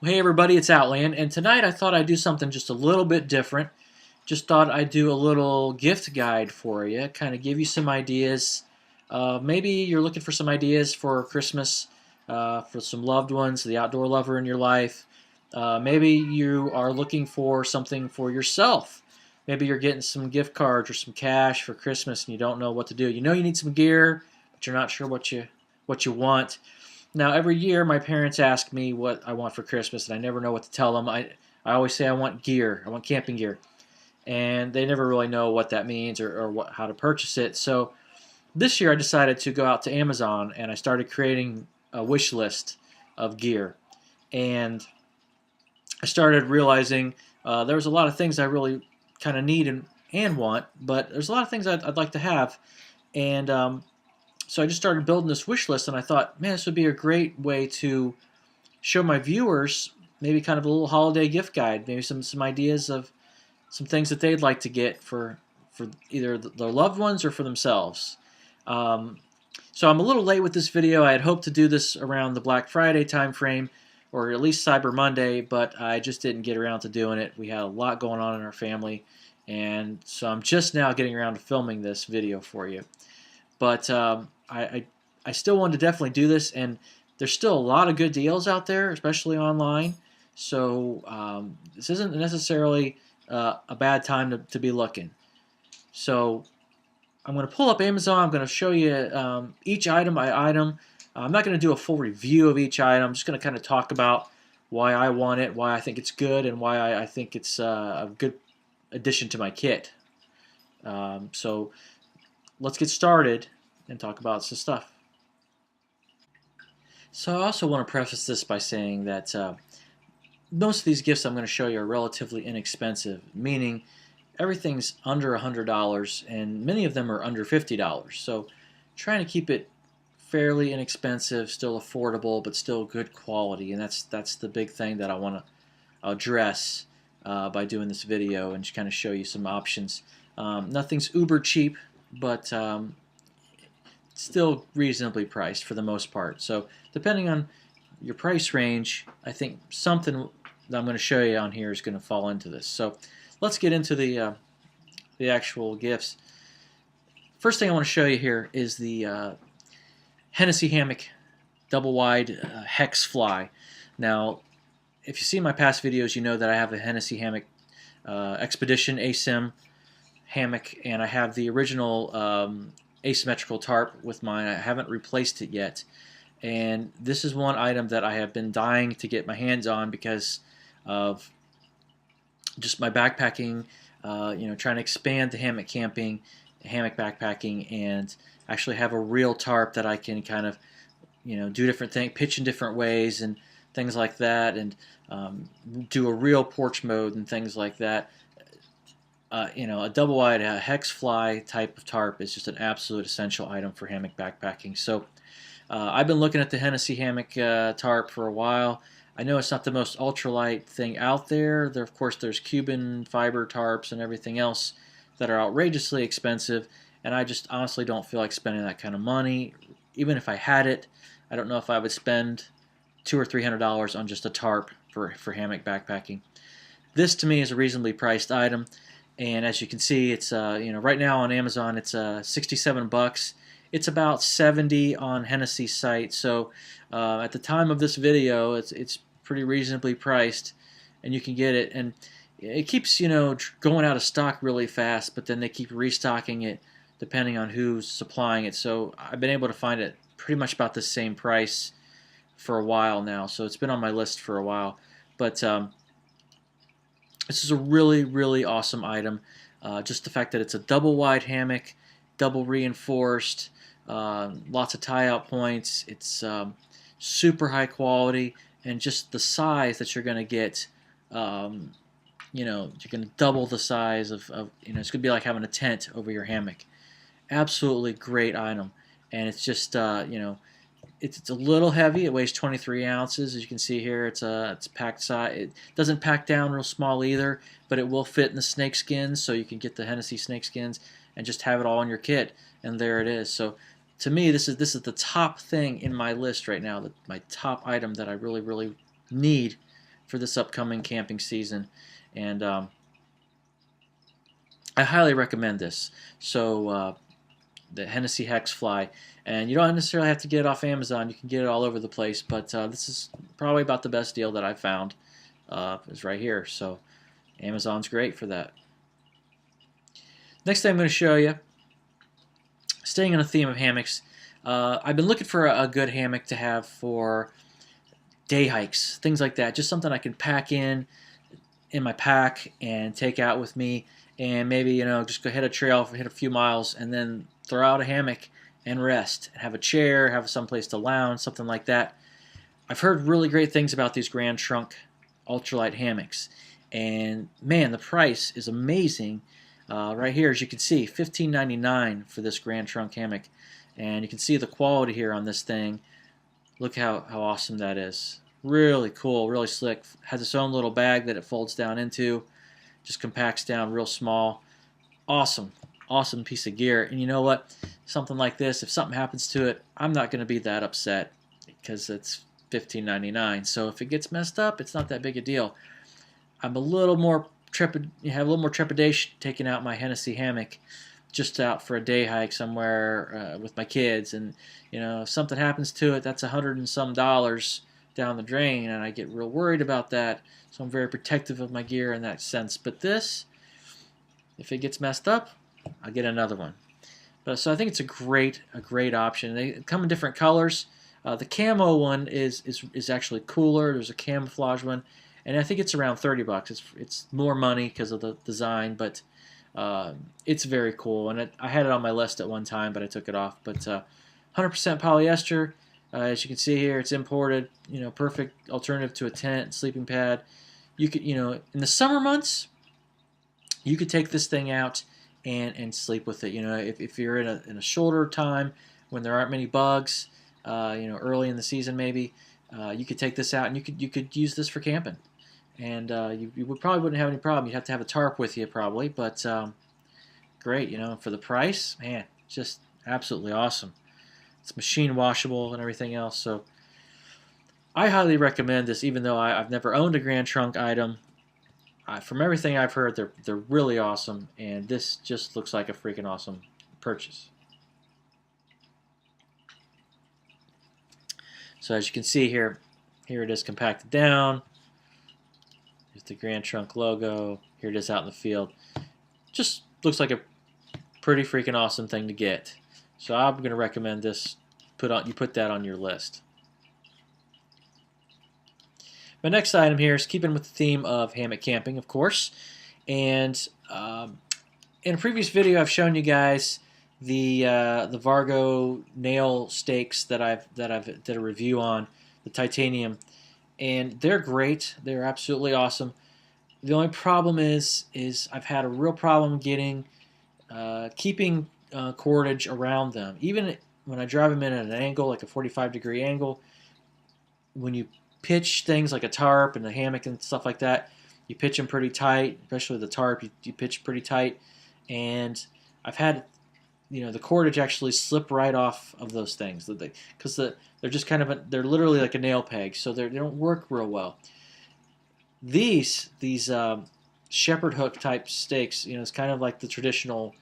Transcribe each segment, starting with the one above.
Hey everybody, it's Outland, and tonight I thought I'd do something just a little bit different. Just thought I'd do a little gift guide for you, kind of give you some ideas. Maybe you're looking for some ideas for Christmas for some loved ones, the outdoor lover in your life. Maybe you are looking for something for yourself. Maybe you're getting some gift cards or some cash for Christmas and you don't know what to do. You know you need some gear, but you're not sure what you want. Now, every year, my parents ask me what I want for Christmas, and I never know what to tell them. I always say I want gear, I want camping gear, and they never really know what that means or how to purchase it. So this year, I decided to go out to Amazon and I started creating a wish list of gear. And I started realizing there was a lot of things I really kind of need and want, but there's a lot of things I'd like to have. And so I just started building this wish list, and I thought, man, this would be a great way to show my viewers maybe kind of a little holiday gift guide, maybe some ideas of some things that they'd like to get for either their loved ones or for themselves. Um, so I'm a little late with this video. I had hoped to do this around the Black Friday time frame, or at least Cyber Monday, but I just didn't get around to doing it. We had a lot going on in our family, and so I'm just now getting around to filming this video for you. But I still wanted to definitely do this, and there's still a lot of good deals out there, especially online. So this isn't necessarily a bad time to be looking. So I'm going to pull up Amazon. I'm going to show you each item by item. I'm not going to do a full review of each item. I'm just going to kind of talk about why I want it, why I think it's good, and why I think it's a good addition to my kit. So let's get started and talk about some stuff. So I also want to preface this by saying that most of these gifts I'm going to show you are relatively inexpensive, meaning everything's under $100 and many of them are under $50. So trying to keep it fairly inexpensive, still affordable, but still good quality, and that's the big thing that I want to address by doing this video and just kind of show you some options. Nothing's uber cheap, but still reasonably priced for the most part. So depending on your price range, I think something that I'm going to show you on here is going to fall into this. So let's get into the actual gifts. First thing I want to show you here is the Hennessy Hammock Double Wide Hex Fly. Now, if you see my past videos, you know that I have a Hennessy Hammock Expedition ASIM hammock, and I have the original asymmetrical tarp with mine. I haven't replaced it yet, and this is one item that I have been dying to get my hands on because of just my backpacking, trying to expand the hammock camping, hammock backpacking, and actually have a real tarp that I can kind of, do different things, pitch in different ways and things like that, and do a real porch mode and things like that. A double wide hex fly type of tarp is just an absolute essential item for hammock backpacking. So I've been looking at the Hennessy hammock tarp for a while. I know it's not the most ultralight thing out there. Of course, there's Cuban fiber tarps and everything else that are outrageously expensive, and I just honestly don't feel like spending that kind of money. Even if I had it, I don't know if I would spend $200 or $300 on just a tarp for hammock backpacking. This to me is a reasonably priced item. And as you can see, it's right now on Amazon it's 67 bucks. It's about 70 on Hennessy's site. So at the time of this video, it's pretty reasonably priced, and you can get it. And it keeps going out of stock really fast, but then they keep restocking it depending on who's supplying it. So I've been able to find it pretty much about the same price for a while now. So it's been on my list for a while, but this is a really, really awesome item. Just the fact that it's a double wide hammock, double reinforced, lots of tie-out points. It's super high quality, and just the size that you're going to get, you're going to double the size of it's going to be like having a tent over your hammock. Absolutely great item, and it's just, it's a little heavy. It weighs 23 ounces. As you can see here, it's packed size. It doesn't pack down real small either, but it will fit in the snake skins, so you can get the Hennessy snake skins and just have it all in your kit, and there it is. So to me, this is the top thing in my list right now, my top item that I really, really need for this upcoming camping season, and I highly recommend this. So the Hennessy Hex Fly, and you don't necessarily have to get it off Amazon. You can get it all over the place, but this is probably about the best deal that I've found. Is right here. So Amazon's great for that. Next thing I'm going to show you, staying on a theme of hammocks, I've been looking for a good hammock to have for day hikes, things like that. Just something I can pack in my pack and take out with me, and maybe just go hit a trail, hit a few miles, and then throw out a hammock and rest, and have a chair, have someplace to lounge, something like that. I've heard really great things about these Grand Trunk ultralight hammocks, and man, the price is amazing. Right here, as you can see, $15.99 for this Grand Trunk hammock, and you can see the quality here on this thing. Look how awesome that is. Really cool, really slick. Has its own little bag that it folds down into. Just compacts down real small. Awesome, awesome piece of gear. And you know what? Something like this, if something happens to it, I'm not going to be that upset because it's $15.99. So if it gets messed up, it's not that big a deal. I'm a little more have a little more trepidation taking out my Hennessy hammock just out for a day hike somewhere with my kids, and if something happens to it, that's $100 and some down the drain, and I get real worried about that. So I'm very protective of my gear in that sense. But this, if it gets messed up, I'll get another one. So I think it's a great option. They come in different colors. The camo one is actually cooler. There's a camouflage one, and I think it's around $30. It's more money because of the design, but it's very cool. And I had it on my list at one time, but I took it off. But 100% polyester. As you can see here, it's imported. Perfect alternative to a tent, sleeping pad. You could, in the summer months, you could take this thing out and sleep with it. If you're in a shorter time when there aren't many bugs, early in the season maybe, you could take this out and you could use this for camping, and you probably wouldn't have any problem. You'd have to have a tarp with you probably, but great. For the price, man, just absolutely awesome. It's machine washable and everything else, so I highly recommend this. Even though I've never owned a Grand Trunk item, from everything I've heard, they're really awesome, and this just looks like a freaking awesome purchase. So as you can see here it is compacted down. Here's the Grand Trunk logo. Here it is out in the field. Just looks like a pretty freaking awesome thing to get. So I'm going to recommend this. You put that on your list. My next item here is keeping with the theme of hammock camping, of course. And in a previous video, I've shown you guys the Vargo nail stakes that I've did a review on, the titanium, and they're great. They're absolutely awesome. The only problem is I've had a real problem keeping cordage around them. Even when I drive them in at an angle, like a 45-degree angle, when you pitch things like a tarp and a hammock and stuff like that, you pitch them pretty tight, especially the tarp, you pitch pretty tight, and I've had the cordage actually slip right off of those things because they're just they're literally like a nail peg, so they don't work real well. These shepherd hook type stakes, it's kind of like the traditional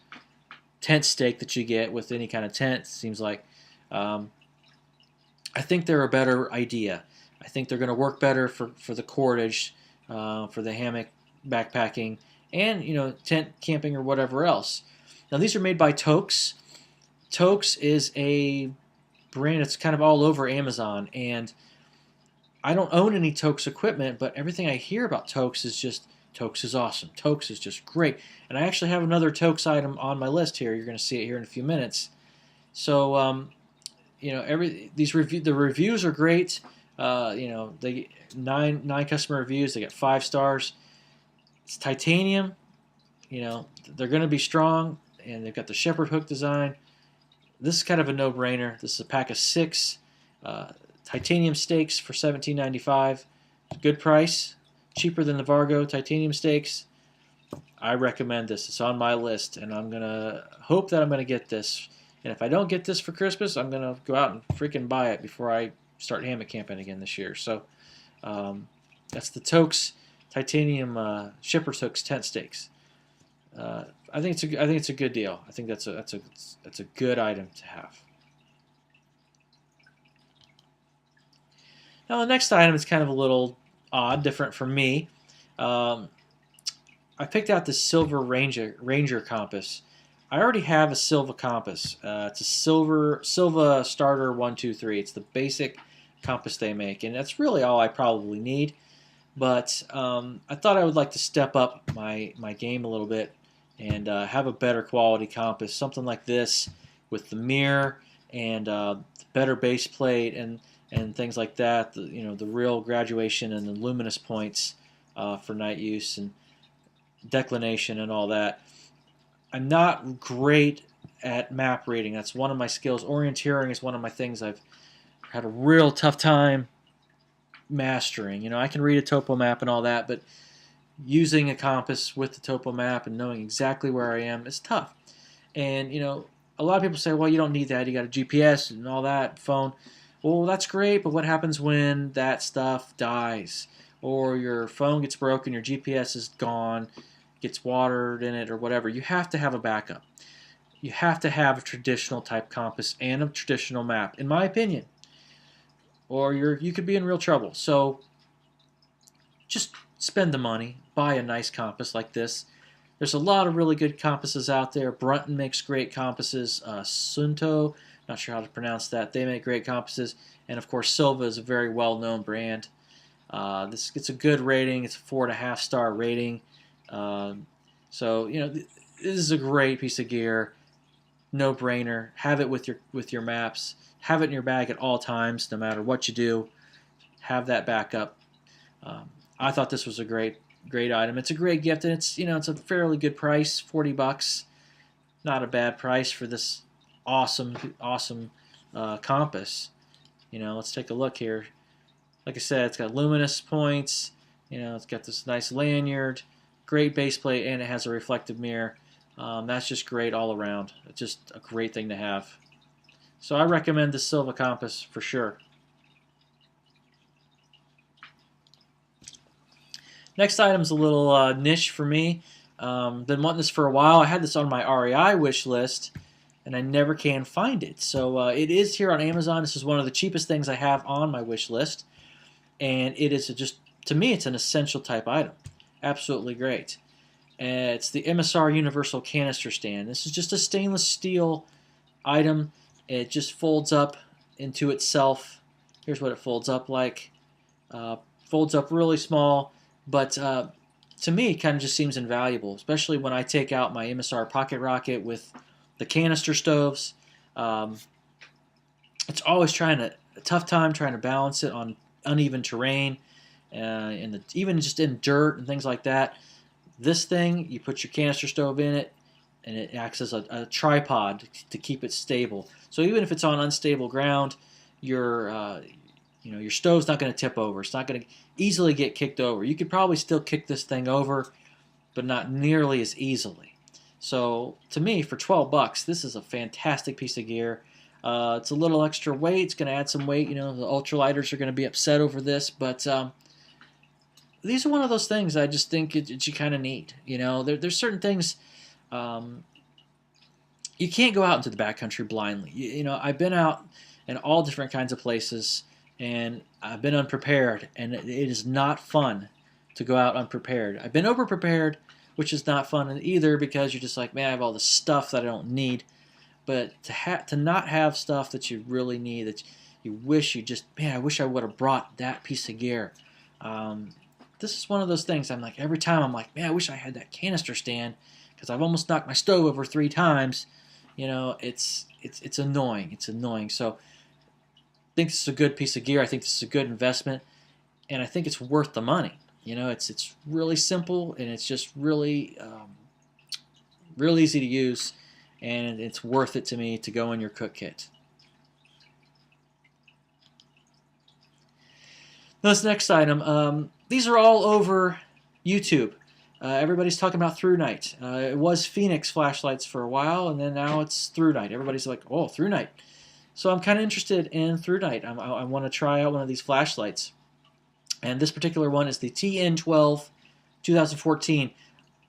tent stake that you get with any kind of tent, it seems like. I think they're a better idea. I think they're going to work better for the cordage, for the hammock backpacking, and tent camping or whatever else. Now these are made by Toaks. Toaks is a brand that's kind of all over Amazon, and I don't own any Toaks equipment, but everything I hear about Toaks is just Toaks is awesome. Toaks is just great. And I actually have another Toaks item on my list here. You're going to see it here in a few minutes. So the reviews are great. They nine customer reviews. They get 5 stars. It's titanium. They're going to be strong, and they've got the shepherd hook design. This is kind of a no-brainer. This is a pack of 6 titanium stakes for $17.95. Good price, cheaper than the Vargo titanium stakes. I recommend this. It's on my list, and I'm gonna hope that I'm gonna get this. And if I don't get this for Christmas, I'm gonna go out and freaking buy it before I start hammock camping again this year. So, That's the Toaks titanium shipper's hooks tent stakes. I think it's a good deal. I think that's a good item to have. Now the next item is kind of a little odd, different from me. Um, I picked out the Silva Ranger compass. I already have a Silva compass. It's a Silva Starter 123. It's the basic compass they make, and that's really all I probably need. But I thought I would like to step up my game a little bit and have a better quality compass, something like this with the mirror and better base plate and things like that. The real graduation and the luminous points for night use and declination and all that. I'm not great at map reading. That's one of my skills. Orienteering is one of my things I've had a real tough time mastering. I can read a topo map and all that, but using a compass with the topo map and knowing exactly where I am is tough. And a lot of people say, well, you don't need that. You got a GPS and all that, phone. Well, that's great, but what happens when that stuff dies? Or your phone gets broken, your GPS is gone, gets watered in it or whatever. You have to have a backup. You have to have a traditional type compass and a traditional map, in my opinion. Or you could be in real trouble. So just spend the money, buy a nice compass like this. There's a lot of really good compasses out there. Brunton makes great compasses. Suunto, not sure how to pronounce that. They make great compasses. And of course, Silva is a very well-known brand. This gets a good rating. It's a 4.5 star rating. So this is a great piece of gear. No brainer. Have it with your maps. Have it in your bag at all times, no matter what you do. Have that backup. I thought this was a great item. It's a great gift, and it's a fairly good price, $40. Not a bad price for this awesome compass. Let's take a look here. Like I said, it's got luminous points. It's got this nice lanyard, great base plate, and it has a reflective mirror. That's just great all around. It's just a great thing to have. So I recommend the Silva compass for sure. Next item's a little niche for me. Been wanting this for a while. I had this on my REI wish list, and I never can find it. So it is here on Amazon. This is one of the cheapest things I have on my wish list, and it is to me, it's an essential type item. Absolutely great. It's the MSR Universal Canister Stand. This is just a stainless steel item. It just folds up into itself. Here's what it folds up like. Folds up really small, but to me, it kind of just seems invaluable, especially when I take out my MSR Pocket Rocket with the canister stoves. It's always a tough time trying to balance it on uneven terrain, and even just in dirt and things like that. This thing, you put your canister stove in it, and it acts as a tripod to keep it stable. So even if it's on unstable ground, your stove's not going to tip over. It's not going to easily get kicked over. You could probably still kick this thing over, but not nearly as easily. So to me, for $12, this is a fantastic piece of gear. It's a little extra weight. It's going to add some weight. The ultralighters are going to be upset over this, but these are one of those things I just think you kind of need. There's certain things you can't go out into the backcountry blindly. I've been out in all different kinds of places, and I've been unprepared, and it is not fun to go out unprepared. I've been overprepared, which is not fun either, because you're just like, man, I have all this stuff that I don't need. But to not have stuff that you really need, that you wish I wish I would have brought that piece of gear. This is one of those things. I'm like, every time I'm like, man, I wish I had that canister stand, because I've almost knocked my stove over 3 times. It's annoying. It's annoying. So I think this is a good piece of gear. I think this is a good investment, and I think it's worth the money. It's really simple, and it's just really real easy to use, and it's worth it to me to go in your cook kit. This next item, these are all over YouTube. Everybody's talking about ThruNite. It was Phoenix flashlights for a while, and then now it's ThruNite. Everybody's like, oh, ThruNite. So I'm kind of interested in ThruNite. I want to try out one of these flashlights. And this particular one is the TN12 2014,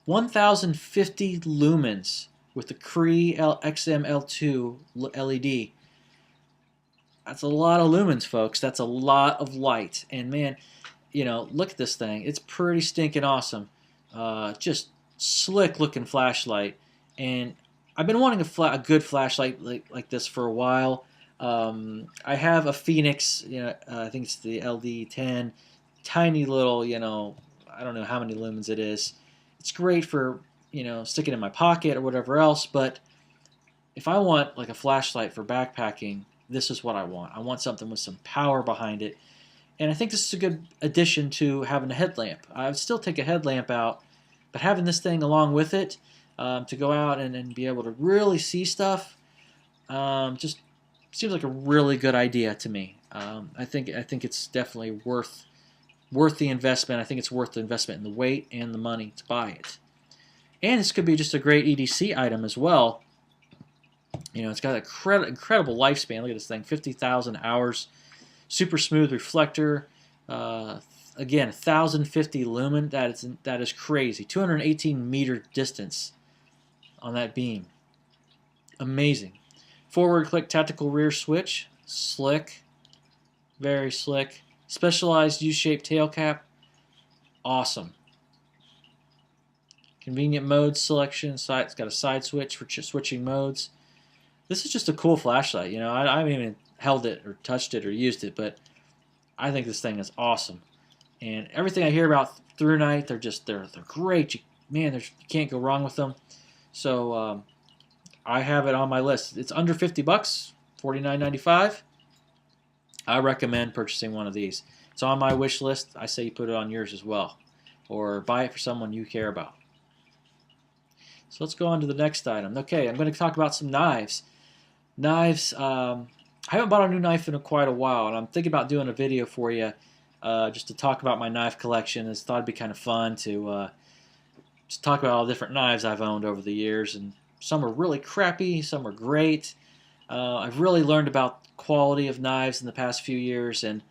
1050 lumens with the Cree XML2 LED. That's a lot of lumens, folks. That's a lot of light. And man, you know, look at this thing. It's pretty stinking awesome. Just slick looking flashlight. And I've been wanting a good flashlight like this for a while. I have a Phoenix, you know, I think it's the LD10, tiny little, you know, I don't know how many lumens it is. It's great for, you know, sticking in my pocket or whatever else, but if I want like a flashlight for backpacking, this is what I want. I want something with some power behind it. And I think this is a good addition to having a headlamp. I would still take a headlamp out, but having this thing along with it to go out and be able to really see stuff just seems like a really good idea to me. I think it's definitely worth the investment. I think it's worth the investment in the weight and the money to buy it. And this could be just a great EDC item as well. You know, it's got an incredible lifespan. Look at this thing, 50,000 hours. Super smooth reflector. Again, 1050 lumen. That is crazy. 218 meter distance on that beam. Amazing. Forward click tactical rear switch. Slick. Very slick. Specialized U-shaped tail cap. Awesome. Convenient mode selection. It's got a side switch for switching modes. This is just a cool flashlight. You know, I haven't even held it or touched it or used it, but I think this thing is awesome. And everything I hear about ThruNite, they're great. Man, you can't go wrong with them. So I have it on my list. It's under 50 bucks, $49.95. I recommend purchasing one of these. It's on my wish list. I say you put it on yours as well, or buy it for someone you care about. So let's go on to the next item. Okay, I'm going to talk about some knives. Knives. I haven't bought a new knife in quite a while, and I'm thinking about doing a video for you just to talk about my knife collection. I thought it'd be kind of fun to just talk about all the different knives I've owned over the years, and some are really crappy, some are great. I've really learned about quality of knives in the past few years, and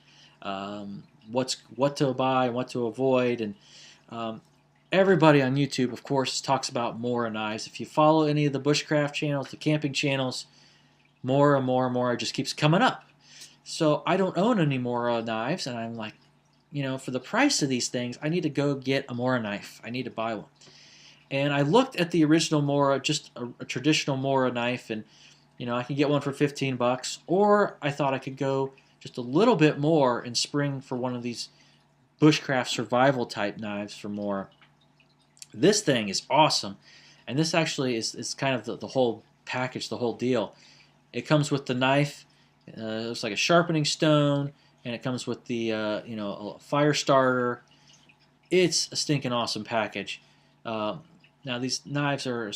what to buy and what to avoid. And everybody on YouTube, of course, talks about Mora knives. If you follow any of the bushcraft channels, the camping channels, Mora just keeps coming up. So I don't own any Mora knives, and I'm like, you know, for the price of these things, I need to go get a Mora knife. I need to buy one. And I looked at the original Mora, just a traditional Mora knife, and you know, I could get one for 15 bucks, or I thought I could go just a little bit more and spring for one of these bushcraft survival type knives for Mora. This thing is awesome, and this actually is kind of the whole package, the whole deal. It comes with the knife. It looks like a sharpening stone, and it comes with the you know, a fire starter. It's a stinking awesome package. Now these knives are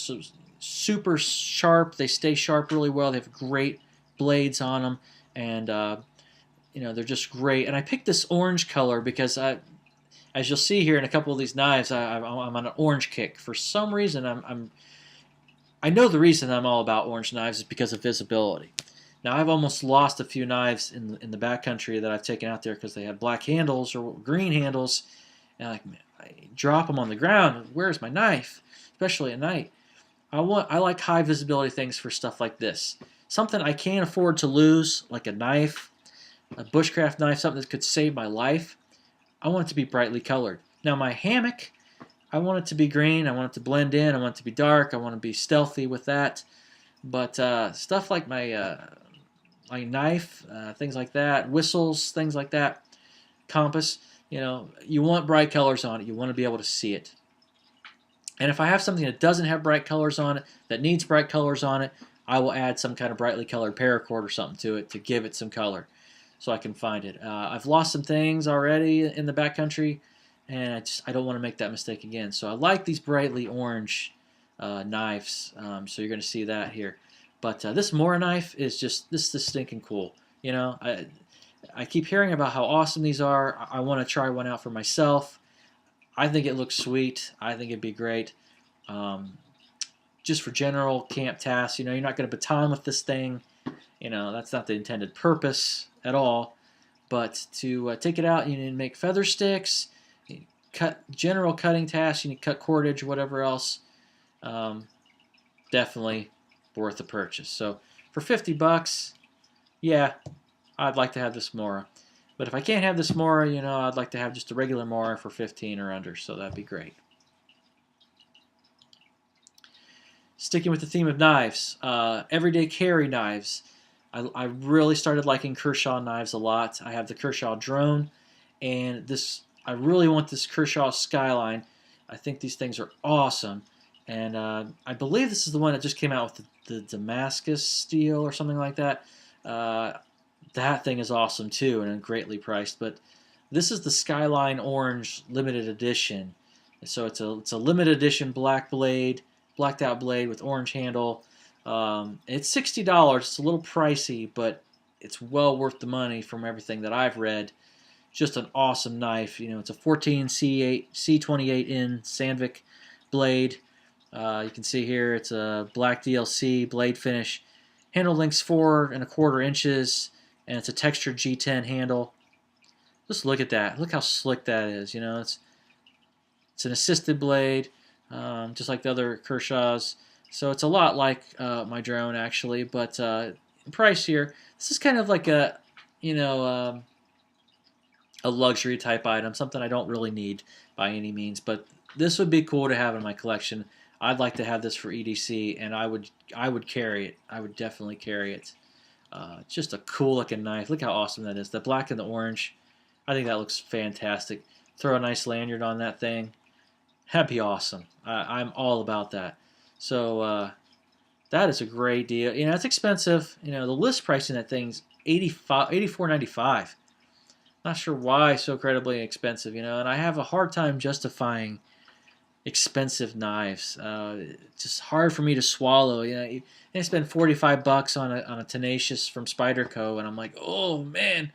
super sharp. They stay sharp really well. They have great blades on them, and you know, they're just great. And I picked this orange color because as you'll see here in a couple of these knives, I'm on an orange kick. For some reason, I know the reason I'm all about orange knives is because of visibility. Now, I've almost lost a few knives in the backcountry that I've taken out there because they have black handles or green handles, and I drop them on the ground. Where's my knife? Especially at night. I like high visibility things for stuff like this. Something I can't afford to lose, like a knife, a bushcraft knife, something that could save my life. I want it to be brightly colored. Now, my hammock, I want it to be green. I want it to blend in. I want it to be dark. I want to be stealthy with that. But stuff like my knife, things like that, whistles, things like that, compass, you know, you want bright colors on it. You want to be able to see it. And if I have something that doesn't have bright colors on it, that needs bright colors on it, I will add some kind of brightly colored paracord or something to it to give it some color so I can find it. I've lost some things already in the backcountry, and I don't want to make that mistake again. So I like these brightly orange knives, so you're going to see that here. But this Mora knife is just, this is stinking cool. You know, I keep hearing about how awesome these are. I want to try one out for myself. I think it looks sweet. I think it'd be great. Just for general camp tasks, you know, you're not going to baton with this thing. You know, that's not the intended purpose at all. But to take it out, you need to make feather sticks, cut general cutting tasks, you need to cut cordage or whatever else. Definitely worth the purchase. So for 50 bucks, yeah, I'd like to have this Mora. But if I can't have this Mora, you know, I'd like to have just a regular Mora for 15 or under, so that'd be great. Sticking with the theme of knives, everyday carry knives. I really started liking Kershaw knives a lot. I have the Kershaw Drone, and I really want this Kershaw Skyline. I think these things are awesome, and I believe this is the one that just came out with the Damascus steel or something like that. That thing is awesome too, and greatly priced. But this is the Skyline Orange limited edition. So it's a limited edition blacked out blade with orange handle. It's $60. It's a little pricey, but it's well worth the money from everything that I've read. Just an awesome knife. You know, it's a 14 C28N Sandvik blade. You can see here it's a black DLC blade finish. Handle length's 4¼ inches, and it's a textured G10 handle. Just look at that. Look how slick that is. You know, it's an assisted blade, just like the other Kershaws. So it's a lot like my drone actually, but price here. This is kind of like a, you know, a luxury type item, something I don't really need by any means, but this would be cool to have in my collection. I'd like to have this for EDC, and I would carry it. I would definitely carry it. Just a cool looking knife. Look how awesome that is. The black and the orange. I think that looks fantastic. Throw a nice lanyard on that thing. That'd be awesome. I'm all about that. So that is a great deal. You know, it's expensive. You know, the list pricing that thing's $84.95. Not sure why so incredibly expensive. You know, and I have a hard time justifying expensive knives. It's just hard for me to swallow. You know, I spend 45 bucks on a Tenacious from Spyderco, and I'm like, oh man.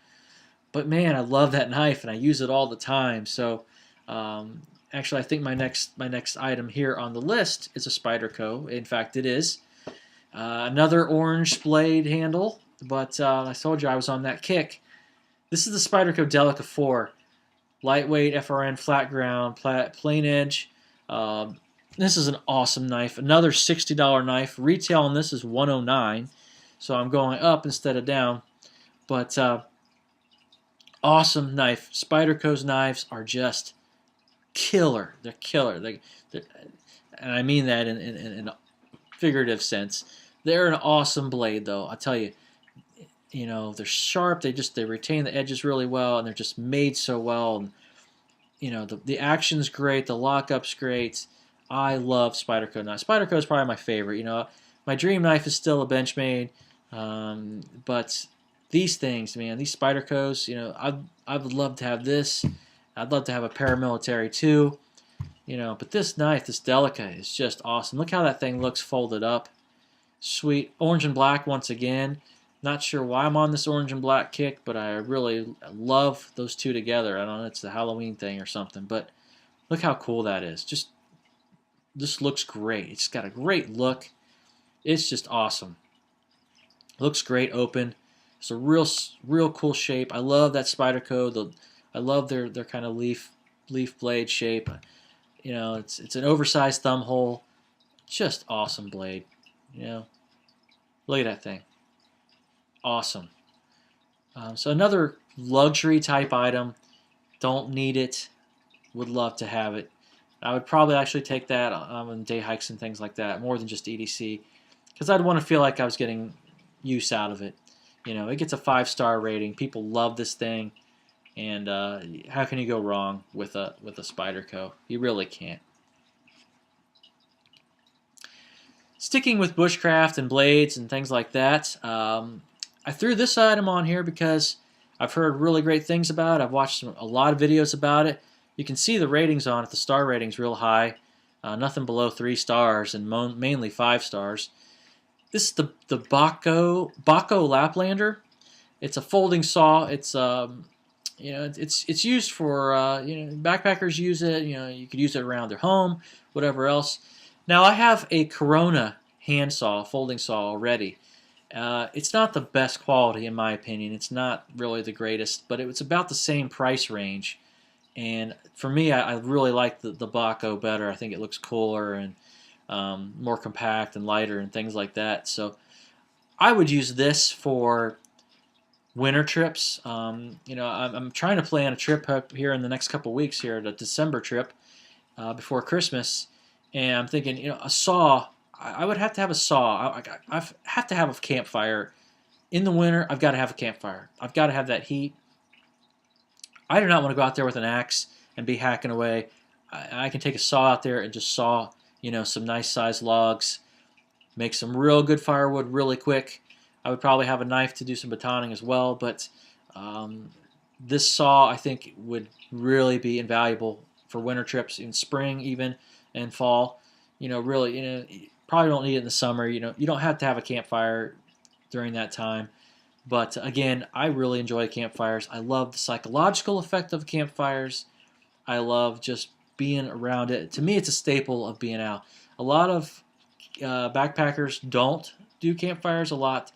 But man, I love that knife, and I use it all the time. So actually, I think my next item here on the list is a Spyderco. In fact, it is another orange blade handle. But I told you I was on that kick. This is the Spyderco Delica 4, lightweight FRN flat ground, plain edge. This is an awesome knife. Another $60 knife. Retail on this is $109, so I'm going up instead of down. But awesome knife. Spyderco's knives are just killer. They're killer. And I mean that in a figurative sense. They're an awesome blade, though. I tell you, you know, they're sharp. They retain the edges really well, and they're just made so well. And you know, the action's great, the lockup's great. I love Spyderco knives. Spyderco is probably my favorite. You know, my dream knife is still a Benchmade, but these things, man, these Spydercos, you know, I would love to have this. I'd love to have a paramilitary too. You know, but this knife, this Delica, is just awesome. Look how that thing looks folded up. Sweet. Orange and black once again. Not sure why I'm on this orange and black kick, but I really love those two together. I don't know, it's the Halloween thing or something, but look how cool that is. Just this looks great. It's got a great look. It's just awesome. Looks great open. It's a real cool shape. I love that Spyderco. I love their kind of leaf blade shape. You know, it's an oversized thumb hole. Just awesome blade. You know, look at that thing. Awesome. So another luxury type item. Don't need it. Would love to have it. I would probably actually take that on day hikes and things like that, more than just EDC, because I'd want to feel like I was getting use out of it. You know, it gets a 5-star rating. People love this thing, and how can you go wrong with a Spyderco? You really can't. Sticking with bushcraft and blades and things like that, I threw this item on here because I've heard really great things about it. I've watched a lot of videos about it. You can see the ratings on it. The star rating's real high. Nothing below 3 stars and mainly 5 stars. This is the Bahco Laplander. It's a folding saw. It's you know, it's used for you know, backpackers use it. You know, you could use it around their home, whatever else. Now I have a Corona handsaw, folding saw already, It's not the best quality in my opinion. It's not really the greatest, but it's about the same price range. And for me, I really like the Baco better. I think it looks cooler and more compact and lighter and things like that. So I would use this for winter trips. I'm trying to plan a trip up here in the next couple weeks here, the December trip before Christmas, and I'm thinking, a saw. I would have to have a saw. I have to have a campfire in the winter. I've got to have a campfire. I've got to have that heat. I do not want to go out there with an axe and be hacking away. I can take a saw out there and just saw, some nice sized logs, make some real good firewood really quick. I would probably have a knife to do some batoning as well, but this saw I think would really be invaluable for winter trips in spring even and fall. Really, you probably don't need it in the summer. You don't have to have a campfire during that time. But again, I really enjoy campfires. I love the psychological effect of campfires. I love just being around it. To me, it's a staple of being out. A lot of backpackers don't do campfires a lot.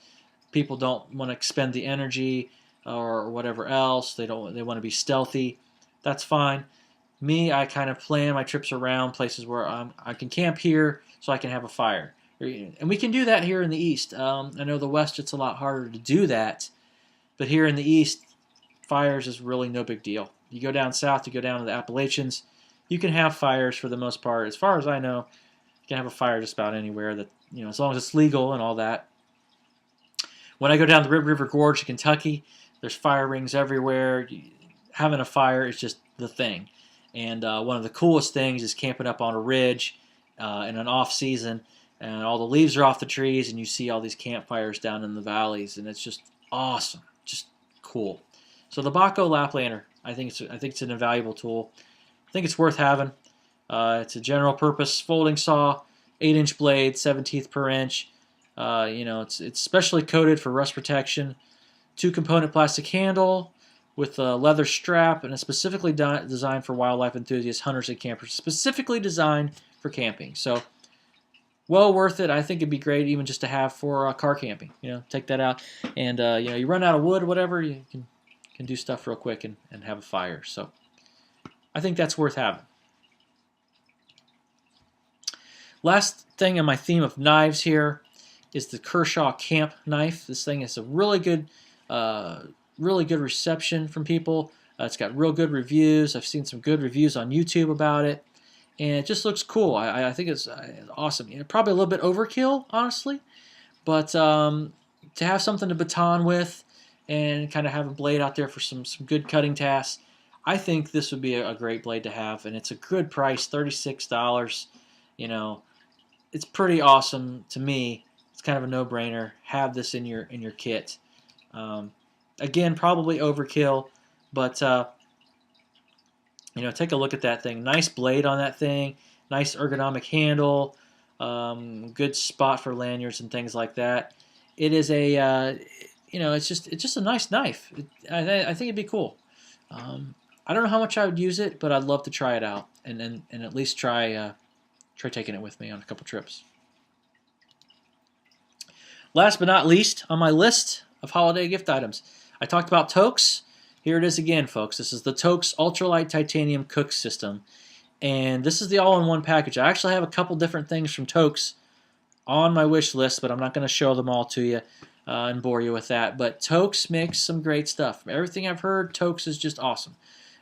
People don't want to expend the energy or whatever else. They don't. They want to be stealthy. That's fine. Me, I kind of plan my trips around places where I can camp here so I can have a fire. And we can do that here in the East. I know the West, it's a lot harder to do that. But here in the East, fires is really no big deal. You go down south, you go down to the Appalachians, you can have fires for the most part. As far as I know, you can have a fire just about anywhere, that as long as it's legal and all that. When I go down the Red River Gorge in Kentucky, there's fire rings everywhere. Having a fire is just the thing. And one of the coolest things is camping up on a ridge in an off season, and all the leaves are off the trees, and you see all these campfires down in the valleys, and it's just awesome, just cool. So the Baco Laplander, I think it's an invaluable tool. I think it's worth having. It's a general purpose folding saw, 8-inch blade, 17th per inch. It's specially coated for rust protection. 2-component plastic handle with a leather strap, and it's specifically designed for wildlife enthusiasts, hunters, and campers. Specifically designed for camping. So, well worth it. I think it'd be great even just to have for car camping. Take that out, and you run out of wood, whatever, you can do stuff real quick and have a fire. So, I think that's worth having. Last thing on my theme of knives here is the Kershaw Camp knife. This thing is a really good reception from people. It's got real good reviews. I've seen some good reviews on YouTube about it, and it just looks cool. I think it's awesome. Probably a little bit overkill, honestly, but to have something to baton with and kind of have a blade out there for some good cutting tasks, I think this would be a great blade to have, and it's a good price, $36. It's pretty awesome to me. It's kind of a no-brainer. Have this in your kit. Again, probably overkill, but take a look at that thing. Nice blade on that thing. Nice ergonomic handle. Good spot for lanyards and things like that. It is it's just a nice knife. I think it'd be cool. I don't know how much I would use it, but I'd love to try it out and at least try taking it with me on a couple trips. Last but not least on my list of holiday gift items, I talked about Toaks. Here it is again, folks. This is the Toaks Ultralight Titanium Cook System. And this is the all-in-one package. I actually have a couple different things from Toaks on my wish list, but I'm not going to show them all to you and bore you with that. But Toaks makes some great stuff. From everything I've heard, Toaks is just awesome.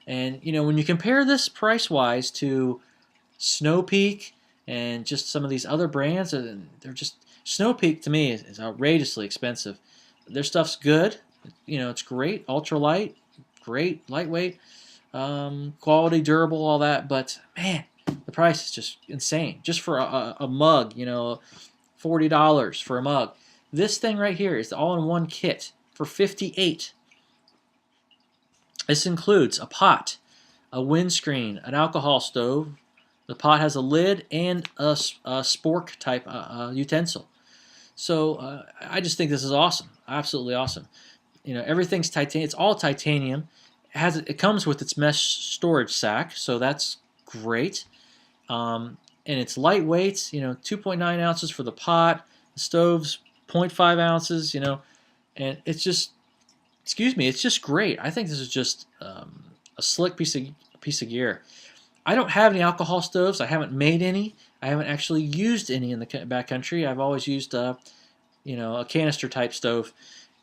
And, when you compare this price-wise to Snow Peak and just some of these other brands, they're just... Snow Peak to me is outrageously expensive. Their stuff's good. It's great. Ultralight, great, lightweight, quality, durable, all that. But, man, the price is just insane. Just for a mug, $40 for a mug. This thing right here is the all-in-one kit for $58. This includes a pot, a windscreen, an alcohol stove. The pot has a lid and a spork type utensil. So I just think this is awesome, absolutely awesome. Everything's titanium. It's all titanium. It comes with its mesh storage sack, so that's great. And it's lightweight. 2.9 ounces for the pot. The stove's 0.5 ounces, you know, and it's just, excuse me, it's just great. I think this is just a slick piece of gear. I don't have any alcohol stoves. I haven't made any. I haven't actually used any in the backcountry. I've always used, you know, a canister type stove,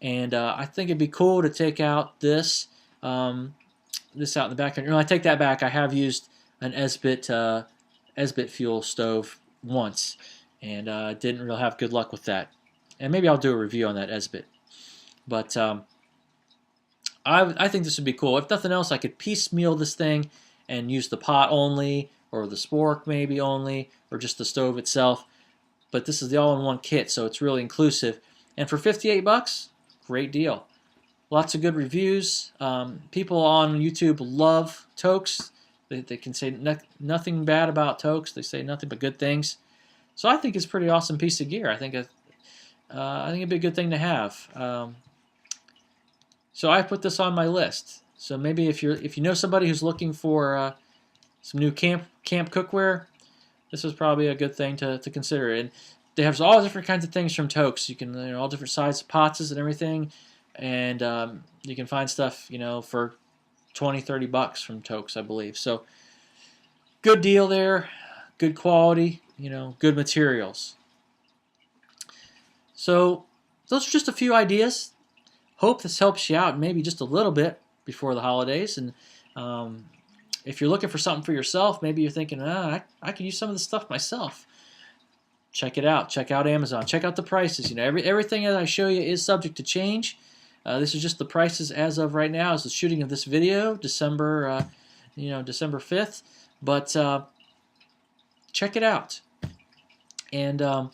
and I think it'd be cool to take out this this out in the backcountry. No, I take that back. I have used an Esbit fuel stove once, and didn't really have good luck with that. And maybe I'll do a review on that Esbit. But I think this would be cool. If nothing else, I could piecemeal this thing and use the pot only, or the spork maybe only, or just the stove itself. But this is the all-in-one kit, so it's really inclusive. And for 58 bucks, great deal. Lots of good reviews. People on YouTube love Toaks. They can say nothing bad about Toaks. They say nothing but good things. So I think it's a pretty awesome piece of gear. I think it'd be a good thing to have. So I put this on my list. So maybe if you know somebody who's looking for some new camp cookware, this is probably a good thing to consider. And they have all different kinds of things from Toaks. You can, you know, all different sizes of pots and everything, and you can find stuff, you know, for 20, 30 bucks from Toaks, I believe. So good deal there, good quality, you know, good materials. So those are just a few ideas. Hope this helps you out maybe just a little bit before the holidays. And if you're looking for something for yourself, maybe you're thinking, I could use some of this stuff myself. Check it out. Check out Amazon. Check out the prices. You know, everything that I show you is subject to change. This is just the prices as of right now, as the shooting of this video, December 5th. But check it out, and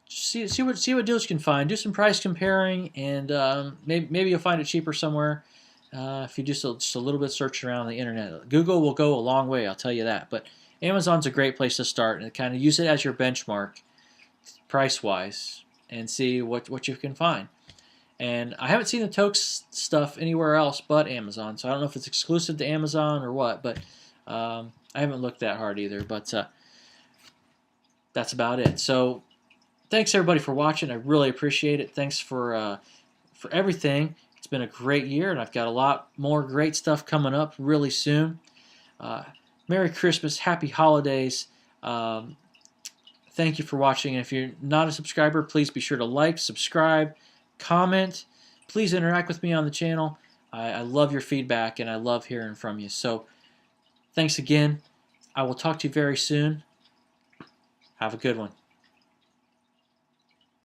see what deals you can find. Do some price comparing, and maybe you'll find it cheaper somewhere if you do just a little bit of searching around on the internet. Google will go a long way, I'll tell you that. But Amazon's a great place to start, and kind of use it as your benchmark, price-wise, and see what you can find. And I haven't seen the Toaks stuff anywhere else but Amazon, so I don't know if it's exclusive to Amazon or what, but I haven't looked that hard either. But that's about it. So thanks everybody for watching. I really appreciate it. Thanks for everything. It's been a great year, and I've got a lot more great stuff coming up really soon. Merry Christmas, Happy Holidays. Thank you for watching. And if you're not a subscriber, please be sure to like, subscribe, comment. Please interact with me on the channel. I love your feedback, and I love hearing from you. So thanks again. I will talk to you very soon. Have a good one.